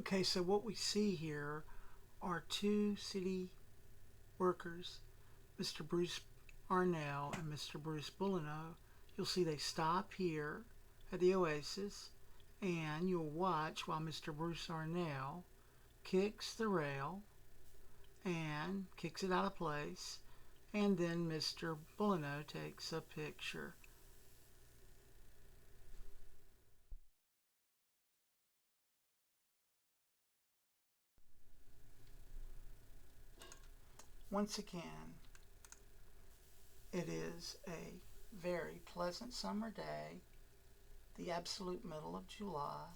Okay, so what we see here are two city workers, Mr. Bruce Arnell and Mr. Bruce Bullino. You'll see they stop here at the Oasis, and you'll watch while Mr. Bruce Arnell kicks the rail and kicks it out of place, and then Mr. Bullino takes a picture. Once again, it is a very pleasant summer day, the absolute middle of July.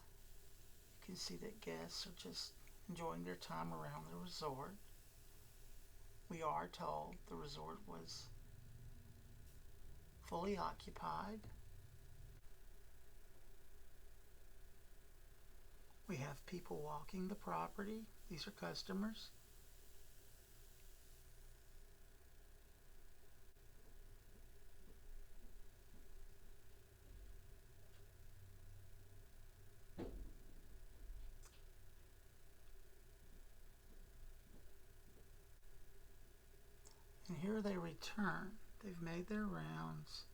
You can see that guests are just enjoying their time around the resort. We are told the resort was fully occupied. We have people walking the property. These are customers. And here they return. They've made their rounds,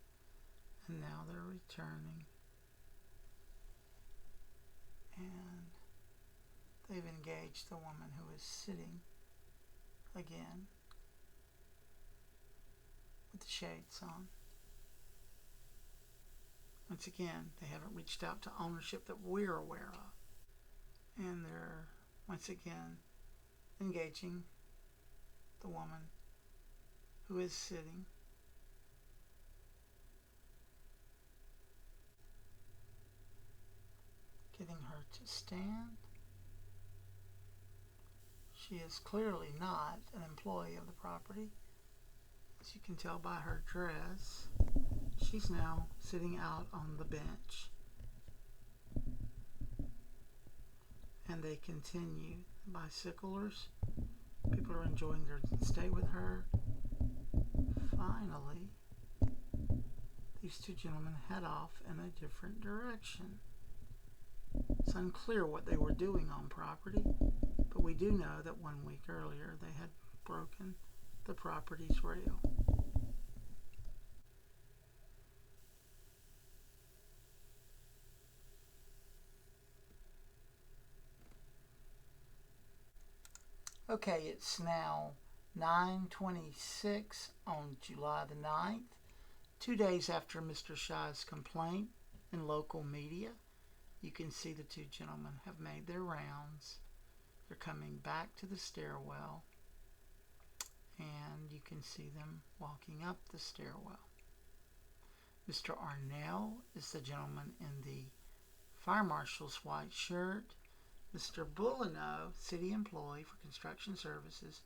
and now they're returning. And they've engaged the woman who is sitting again with the shades on. Once again, they haven't reached out to ownership that we're aware of. And they're once again engaging the woman who is sitting. Getting her to stand. She is clearly not an employee of the property. As you can tell by her dress, she's now sitting out on the bench. And they continue. Bicyclers, people are enjoying their stay with her. Finally, these two gentlemen head off in a different direction. It's unclear what they were doing on property, but we do know that 1 week earlier they had broken the property's rail. Okay, it's now 9:26 on July the 9th, 2 days after Mr. Shy's complaint in local media. You can see the two gentlemen have made their rounds. They're coming back to the stairwell, and you can see them walking up the stairwell. Mr. Arnell is the gentleman in the fire marshal's white shirt. Mr. Bullino, city employee for construction services,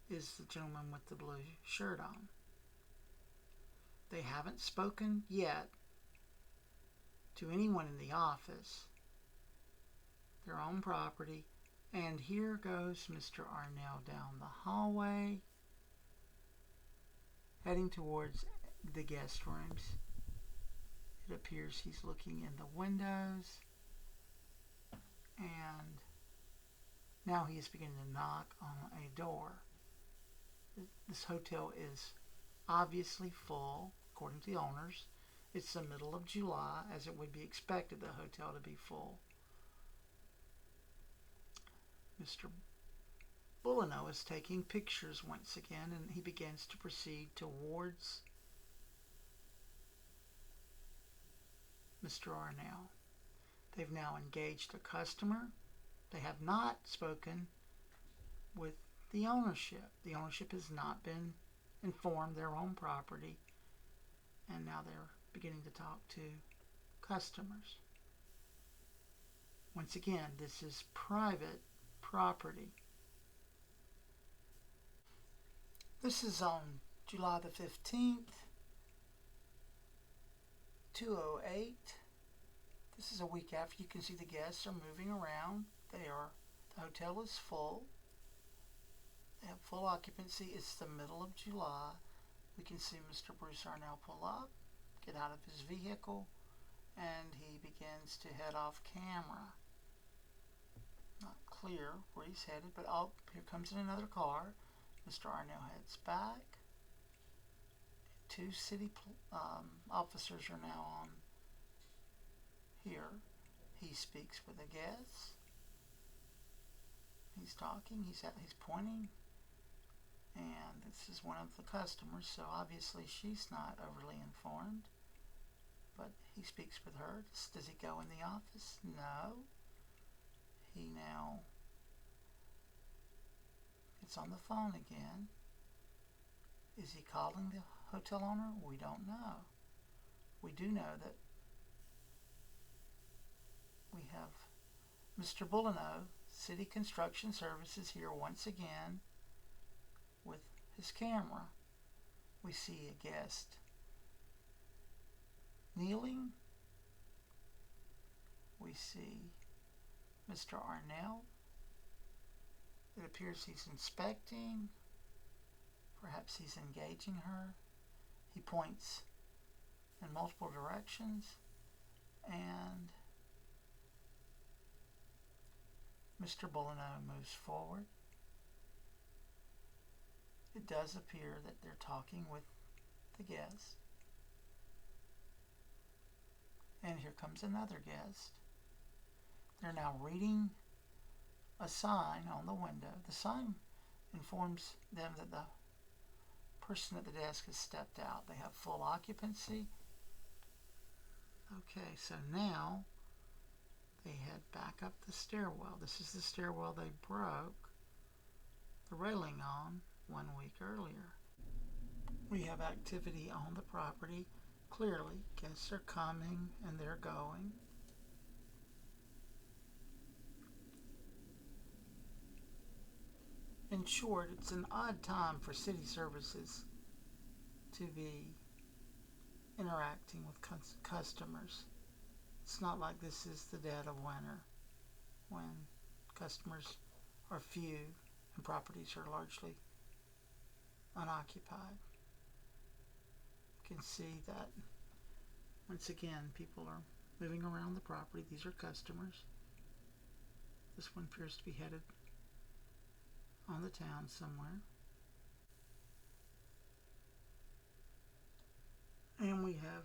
is the gentleman with the blue shirt on. They haven't spoken yet to anyone in the office. They're on property, and here goes Mr. Arnell down the hallway, heading towards the guest rooms. It appears he's looking in the windows, and now he is beginning to knock on a door. This hotel is obviously full, according to the owners. It's the middle of July, as it would be expected the hotel to be full. Mr. Bullino is taking pictures once again, and he begins to proceed towards Mr. Arnell. They've now engaged a customer. They have not spoken with the ownership. The ownership has not been informed their own property, and now they're beginning to talk to customers. Once again, this is private property. This is on July the 15th, 2:08. This is a week after. You can see the guests are moving around. The hotel is full. They have full occupancy. It's the middle of July. We can see Mr. Bruce Arnell pull up, get out of his vehicle, and he begins to head off camera. Not clear where he's headed, but oh, here comes in another car. Mr. Arnell heads back. Two city officers are now on here. He speaks with a guest. He's talking, he's pointing, and this is one of the customers, so obviously she's not overly informed. But he speaks with her. Does he go in the office? No. He now gets on the phone again. Is he calling the hotel owner? We don't know. We do know that we have Mr. Bullino, City Construction Services, here once again with his camera. We see a guest kneeling. We see Mr. Arnell. It appears he's inspecting. Perhaps he's engaging her. He points in multiple directions, and Mr. Bullino moves forward. It does appear that they're talking with the guest. And here comes another guest. They're now reading a sign on the window. The sign informs them that the person at the desk has stepped out. They have full occupancy. Okay, so now they head back up the stairwell. This is the stairwell they broke the railing on 1 week earlier. We have activity on the property. Clearly, guests are coming and they're going. In short, it's an odd time for city services to be interacting with customers. It's not like this is the dead of winter when customers are few and properties are largely unoccupied. You can see that once again people are moving around the property. These are customers. This one appears to be headed on the town somewhere. And we have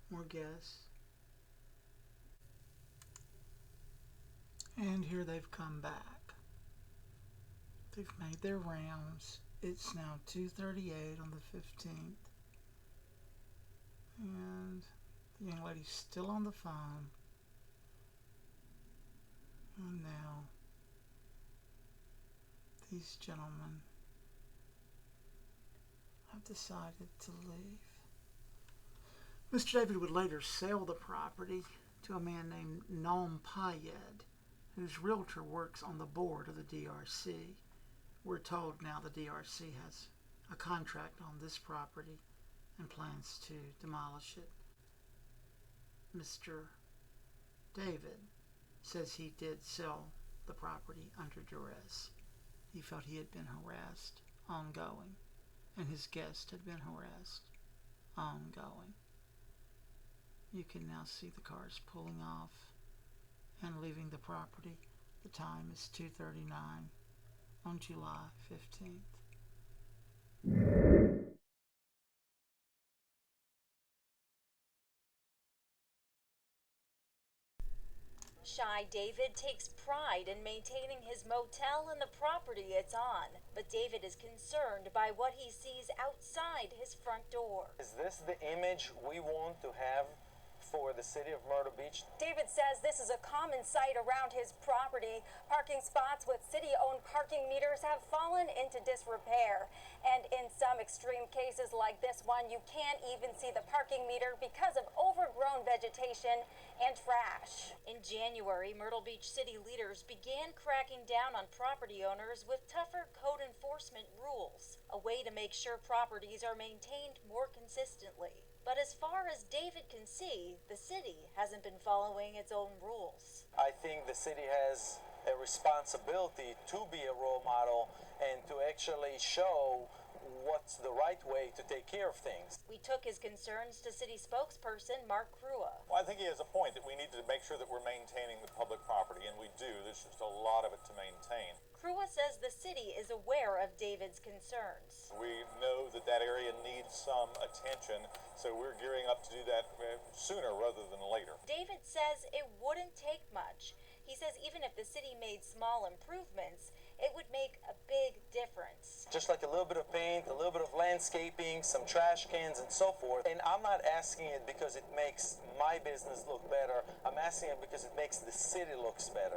more guests. And here they've come back. They've made their rounds. It's now 2:38 on the 15th. And the young lady's still on the phone. And now these gentlemen have decided to leave. Mr. David would later sell the property to a man named Noam Payed, whose realtor works on the board of the DRC. We're told now the DRC has a contract on this property and plans to demolish it. Mr. David says he did sell the property under duress. He felt he had been harassed ongoing, and his guest had been harassed ongoing. You can now see the cars pulling off and leaving the property. The time is 2:39 on July 15th. Shy David takes pride in maintaining his motel and the property it's on, but David is concerned by what he sees outside his front door. Is this the image we want to have for the city of Myrtle Beach? David says this is a common sight around his property. Parking spots with city-owned parking meters have fallen into disrepair. And in some extreme cases like this one, you can't even see the parking meter because of overgrown vegetation and trash. In January, Myrtle Beach city leaders began cracking down on property owners with tougher code enforcement rules, a way to make sure properties are maintained more consistently. But as far as David can see, the city hasn't been following its own rules. I think the city has a responsibility to be a role model and to actually show what's the right way to take care of things. We took his concerns to city spokesperson Mark Crua. Well, I think he has a point that we need to make sure that we're maintaining the public property, and we do. There's just a lot of it to maintain. Crua says the city is aware of David's concerns. We know that that area needs some attention, so we're gearing up to do that sooner rather than later. David says it wouldn't take much. He says even if the city made small improvements, it would make a big difference. Just like a little bit of paint, a little bit of landscaping, some trash cans and so forth. And I'm not asking it because it makes my business look better. I'm asking it because it makes the city looks better.